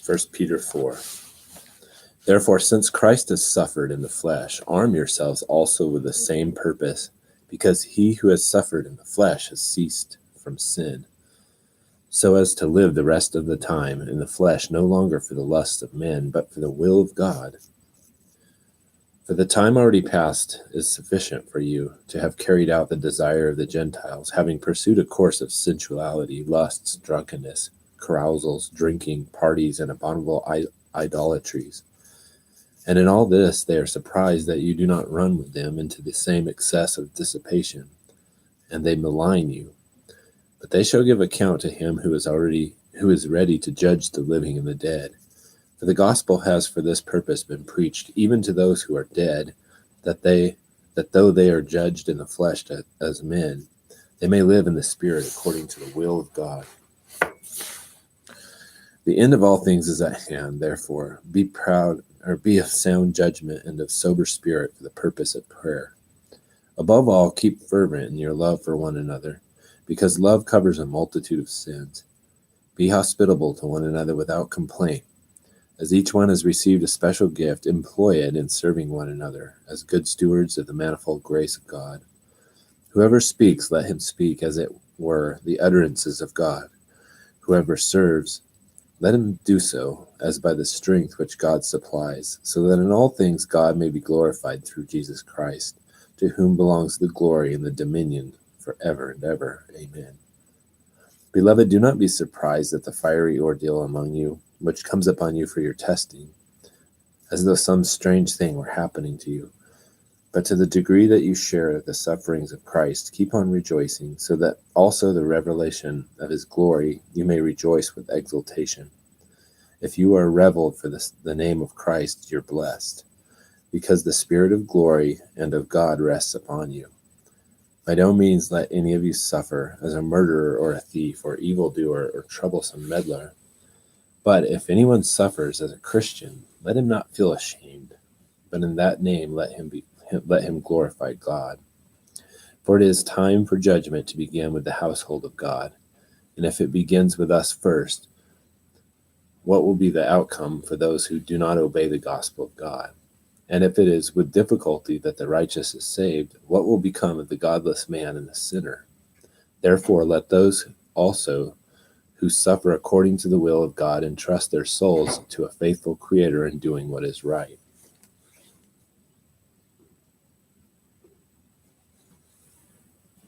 1 Peter 4. Therefore, since Christ has suffered in the flesh, arm yourselves also with the same purpose, because he who has suffered in the flesh has ceased from sin, so as to live the rest of the time in the flesh, no longer for the lusts of men, but for the will of God. For the time already past is sufficient for you to have carried out the desire of the Gentiles, having pursued a course of sensuality, lusts, drunkenness, carousals, drinking, parties, and abominable idolatries. And in all this they are surprised that you do not run with them into the same excess of dissipation, and they malign you. But they shall give account to him who is ready to judge the living and the dead. For the gospel has for this purpose been preached, even to those who are dead, that though they are judged in the flesh as men, they may live in the spirit according to the will of God. The end of all things is at hand. Therefore, be of sound judgment and of sober spirit for the purpose of prayer. Above all, keep fervent in your love for one another, because love covers a multitude of sins. Be hospitable to one another without complaint. As each one has received a special gift, employ it in serving one another as good stewards of the manifold grace of God. Whoever speaks, let him speak as it were the utterances of God. Whoever serves, let him do so as by the strength which God supplies, so that in all things God may be glorified through Jesus Christ, to whom belongs the glory and the dominion forever and ever. Amen. Beloved, do not be surprised at the fiery ordeal among you, which comes upon you for your testing, as though some strange thing were happening to you. But to the degree that you share the sufferings of Christ, keep on rejoicing, so that also the revelation of his glory you may rejoice with exultation. If you are reveled for the name of Christ, you're blessed, because the Spirit of glory and of God rests upon you. By no means let any of you suffer as a murderer or a thief or evildoer or troublesome meddler. But if anyone suffers as a Christian, let him not feel ashamed, but in that name let him glorify God. For it is time for judgment to begin with the household of God. And if it begins with us first, what will be the outcome for those who do not obey the gospel of God? And if it is with difficulty that the righteous is saved, what will become of the godless man and the sinner? Therefore, let those also who suffer according to the will of God entrust their souls to a faithful Creator in doing what is right.